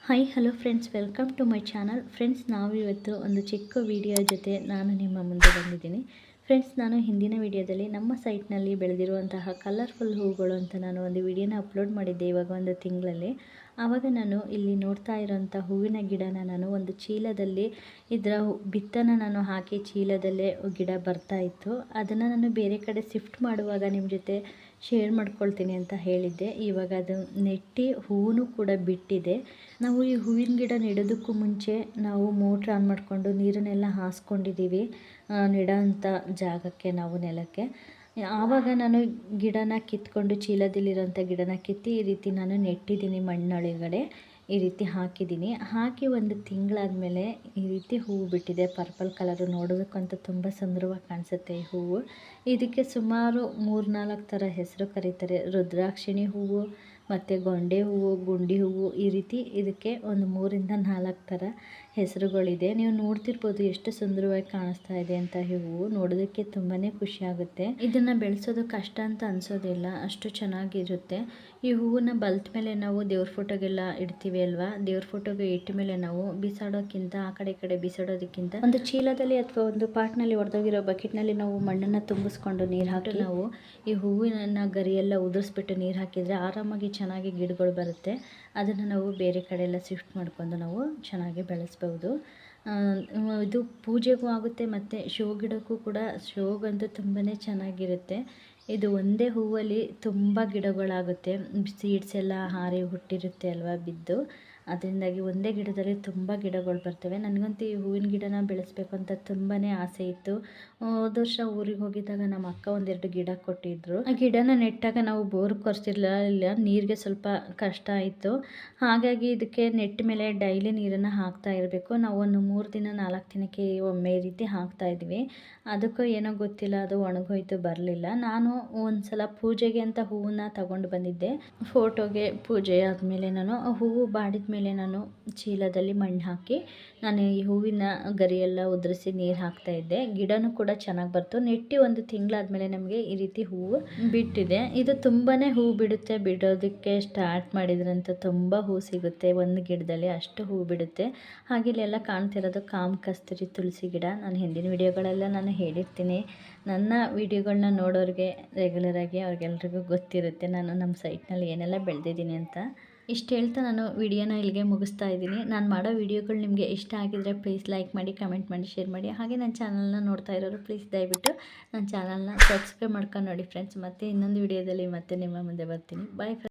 Hi hello friends, welcome to my channel. Friends, ನಾವು ಇವತ್ತು ಒಂದು ಚಿಕ್ಕ ವಿಡಿಯೋ ಜೊತೆ ನಾನು ನಿಮ್ಮ ಮುಂದೆ ಬಂದಿದ್ದೀನಿ. ಫ್ರೆಂಡ್ಸ್, ನಾನು ಹಿಂದಿನ ವಿಡಿಯೋದಲ್ಲಿ ನಮ್ಮ ಸೈಟ್ನಲ್ಲಿ ಬೆಳೆದಿರುವಂತಹ ಕಲರ್ಫುಲ್ ಹೂಗಳು ಅಂತ ನಾನು ಒಂದು ವಿಡಿಯೋನ ಅಪ್ಲೋಡ್ ಮಾಡಿದ್ದೆ ಇವಾಗ ಒಂದು ತಿಂಗಳಲ್ಲಿ. ಆವಾಗ ನಾನು ಇಲ್ಲಿ ನೋಡ್ತಾ ಇರೋಂಥ ಹೂವಿನ ಗಿಡನ ನಾನು ಒಂದು ಚೀಲದಲ್ಲಿ ಇದರ ಬಿತ್ತನ ನಾನು ಹಾಕಿ ಚೀಲದಲ್ಲೇ ಗಿಡ ಬರ್ತಾ ಇತ್ತು. ಅದನ್ನು ನಾನು ಬೇರೆ ಕಡೆ ಶಿಫ್ಟ್ ಮಾಡುವಾಗ ನಿಮ್ಮ ಜೊತೆ ಶೇರ್ ಮಾಡ್ಕೊಳ್ತೀನಿ ಅಂತ ಹೇಳಿದ್ದೆ. ಇವಾಗ ಅದು ನೆಟ್ಟಿ ಹೂವು ಕೂಡ ಬಿಟ್ಟಿದೆ. ನಾವು ಈ ಹೂವಿನ ಗಿಡ ನೆಡೋದಕ್ಕೂ ಮುಂಚೆ ನಾವು ಮೋಟ್ರ್ ಆನ್ ಮಾಡಿಕೊಂಡು ನೀರನ್ನೆಲ್ಲ ಹಾಸ್ಕೊಂಡಿದ್ದೀವಿ ನೆಡೋಂಥ ಜಾಗಕ್ಕೆ, ನಾವು ನೆಲಕ್ಕೆ. ಆವಾಗ ನಾನು ಗಿಡನ ಕಿತ್ಕೊಂಡು ಚೀಲದಲ್ಲಿರೋಂಥ ಗಿಡನ ಕಿತ್ತಿ ಈ ರೀತಿ ನಾನು ನೆಟ್ಟಿದ್ದೀನಿ, ಮಣ್ಣೊಳಗಡೆ ಈ ರೀತಿ ಹಾಕಿದ್ದೀನಿ. ಹಾಕಿ ಒಂದು ತಿಂಗಳಾದಮೇಲೆ ಈ ರೀತಿ ಹೂವು ಬಿಟ್ಟಿದೆ. ಪರ್ಪಲ್ ಕಲರು, ನೋಡೋದಕ್ಕಂತೂ ತುಂಬ ಸುಂದರವಾಗಿ ಕಾಣಿಸುತ್ತೆ ಈ ಹೂವು. ಇದಕ್ಕೆ ಸುಮಾರು 3-4 ಥರ ಹೆಸರು ಕರೀತಾರೆ. ರುದ್ರಾಕ್ಷಿಣಿ ಹೂವು ಮತ್ತು ಗೊಂಡೆ ಹೂವು, ಗುಂಡಿ ಹೂವು, ಈ ರೀತಿ ಇದಕ್ಕೆ ಒಂದು 3-4 ಥರ ಹೆಸರುಗಳಿದೆ. ನೀವು ನೋಡ್ತಿರ್ಬೋದು ಎಷ್ಟು ಸುಂದರವಾಗಿ ಕಾಣಿಸ್ತಾ ಇದೆ ಅಂತ. ಈ ಹೂವು ನೋಡೋದಕ್ಕೆ ತುಂಬಾ ಖುಷಿಯಾಗುತ್ತೆ. ಇದನ್ನು ಬೆಳೆಸೋದು ಕಷ್ಟ ಅಂತ ಅನಿಸೋದಿಲ್ಲ, ಅಷ್ಟು ಚೆನ್ನಾಗಿರುತ್ತೆ. ಈ ಹೂವನ್ನ ಬಲ್ತ ಮೇಲೆ ನಾವು ದೇವ್ರ ಫೋಟೋಗೆಲ್ಲ ಇಡ್ತೀವಿ ಅಲ್ವಾ, ದೇವ್ರ ಫೋಟೋಗೆ ಇಟ್ಟ ಮೇಲೆ ನಾವು ಬಿಸಾಡೋಕ್ಕಿಂತ, ಆ ಕಡೆ ಈ ಕಡೆ ಬಿಸಾಡೋದಕ್ಕಿಂತ ಒಂದು ಚೀಲದಲ್ಲಿ ಅಥವಾ ಒಂದು ಪಾಟ್ನಲ್ಲಿ ಹೊಡೆದೋಗಿರೋ ಬಕೆಟ್ನಲ್ಲಿ ನಾವು ಮಣ್ಣನ್ನು ತುಂಬಿಸ್ಕೊಂಡು ನೀರು ಹಾಕಿ ನಾವು ಈ ಹೂವಿನ ಗರಿಯೆಲ್ಲ ಉದುರಿಸ್ಬಿಟ್ಟು ನೀರು ಹಾಕಿದರೆ ಆರಾಮಾಗಿ ಚೆನ್ನಾಗಿ ಗಿಡಗಳು ಬರುತ್ತೆ. ಅದನ್ನು ನಾವು ಬೇರೆ ಕಡೆ ಎಲ್ಲ ಶಿಫ್ಟ್ ಮಾಡ್ಕೊಂಡು ನಾವು ಚೆನ್ನಾಗಿ ಬೆಳೆಸ್ಬೋದು. ಇದು ಪೂಜೆಗೂ ಆಗುತ್ತೆ ಮತ್ತು ಶೋ ಗಿಡಕ್ಕೂ ಕೂಡ. ಶೋಗಂತೂ ತುಂಬಾ ಚೆನ್ನಾಗಿರುತ್ತೆ. ಇದು ಒಂದೇ ಹೂವಲ್ಲಿ ತುಂಬ ಗಿಡಗಳಾಗುತ್ತೆ. ಸೀಡ್ಸ್ ಎಲ್ಲ ಹಾರಿ ಹುಟ್ಟಿರುತ್ತೆ ಅಲ್ವಾ, ಬಿದ್ದು. ಅದರಿಂದಾಗಿ ಒಂದೇ ಗಿಡದಲ್ಲಿ ತುಂಬ ಗಿಡಗಳು ಬರ್ತವೆ. ನನಗಂತೂ ಈ ಹೂವಿನ ಗಿಡನ ಬೆಳೆಸಬೇಕು ಅಂತ ತುಂಬಾ ಆಸೆ ಇತ್ತು. ಹೋದ ವರ್ಷ ಊರಿಗೆ ಹೋಗಿದ್ದಾಗ ನಮ್ಮ ಅಕ್ಕ 1-2 ಗಿಡ ಕೊಟ್ಟಿದ್ದರು. ಆ ಗಿಡನ ನೆಟ್ಟಾಗ ನಾವು ಬೋರ್ ಕೊರೆಸಿರಲಿಲ್ಲ, ನೀರಿಗೆ ಸ್ವಲ್ಪ ಕಷ್ಟ ಆಯಿತು. ಹಾಗಾಗಿ ಇದಕ್ಕೆ ನೆಟ್ಟ ಮೇಲೆ ಡೈಲಿ ನೀರನ್ನು ಹಾಕ್ತಾ ಇರಬೇಕು. ನಾವು ಒಂದು 3 ದಿನ 4 ದಿನಕ್ಕೆ ಒಮ್ಮೆ ಈ ರೀತಿ ಹಾಕ್ತಾಯಿದ್ವಿ. ಅದಕ್ಕೂ ಏನೋ ಗೊತ್ತಿಲ್ಲ, ಅದು ಒಣಗೋಯ್ತು, ಬರಲಿಲ್ಲ. ನಾನು ಒಂದು ಸಲ ಪೂಜೆಗೆ ಅಂತ ಹೂವನ್ನ ತಗೊಂಡು ಬಂದಿದ್ದೆ. ಫೋಟೋಗೆ ಪೂಜೆ ಆದಮೇಲೆ ನಾನು ಹೂವು ಬಾಡಿದ ಮೇಲೆ ನಾನು ಚೀಲದಲ್ಲಿ ಮಣ್ಣು ಹಾಕಿ ನಾನು ಈ ಹೂವಿನ ಗರಿಯೆಲ್ಲ ಉದುರಿಸಿ ನೀರು ಹಾಕ್ತಾಯಿದ್ದೆ. ಗಿಡನೂ ಕೂಡ ಚೆನ್ನಾಗಿ ಬರ್ತು. ನೆಟ್ಟಿ ಒಂದು ತಿಂಗಳಾದಮೇಲೆ ನಮಗೆ ಈ ರೀತಿ ಹೂವು ಬಿಟ್ಟಿದೆ. ಇದು ತುಂಬಾ ಹೂವು ಬಿಡುತ್ತೆ. ಬಿಡೋದಕ್ಕೆ ಸ್ಟಾರ್ಟ್ ಮಾಡಿದ್ರಂತ ತುಂಬ ಹೂವು ಸಿಗುತ್ತೆ ಒಂದು ಗಿಡದಲ್ಲಿ, ಅಷ್ಟು ಹೂವು ಬಿಡುತ್ತೆ. ಹಾಗೆ ಇಲ್ಲೆಲ್ಲ ಕಾಣ್ತಿರೋದು ಕಾಮಕಸ್ತೂರಿ ತುಳಸಿ ಗಿಡ. ನಾನು ಹಿಂದಿನ ವಿಡಿಯೋಗಳೆಲ್ಲ ನಾನು ಹೇಳಿರ್ತೀನಿ. ನನ್ನ ವಿಡಿಯೋಗಳನ್ನ ನೋಡೋರಿಗೆ ರೆಗ್ಯುಲರಾಗಿ ಅವ್ರಿಗೆಲ್ರಿಗೂ ಗೊತ್ತಿರುತ್ತೆ ನಾನು ನಮ್ಮ ಸೈಟ್ನಲ್ಲಿ ಏನೆಲ್ಲ ಬೆಳೆದಿದ್ದೀನಿ ಅಂತ. ಇಷ್ಟು ಹೇಳ್ತಾ ನಾನು ವಿಡಿಯೋನ ಇಲ್ಲಿಗೆ ಮುಗಿಸ್ತಾ ಇದ್ದೀನಿ. ನಾನು ಮಾಡೋ ವಿಡಿಯೋಗಳು ನಿಮಗೆ ಇಷ್ಟ ಆಗಿದರೆ ಪ್ಲೀಸ್ ಲೈಕ್ ಮಾಡಿ, ಕಮೆಂಟ್ ಮಾಡಿ, ಶೇರ್ ಮಾಡಿ. ಹಾಗೆ ನನ್ನ ಚಾನಲ್ನ ನೋಡ್ತಾ ಇರೋರು ಪ್ಲೀಸ್ ದಯವಿಟ್ಟು ನನ್ನ ಚಾನಲ್ನ ಸಬ್ಸ್ಕ್ರೈಬ್ ಮಾಡ್ಕೊಂಡು ನೋಡಿ ಫ್ರೆಂಡ್ಸ್. ಮತ್ತೆ ಇನ್ನೊಂದು ವಿಡಿಯೋದಲ್ಲಿ ಮತ್ತೆ ನಿಮ್ಮ ಮುಂದೆ ಬರ್ತೀನಿ. Bye friends.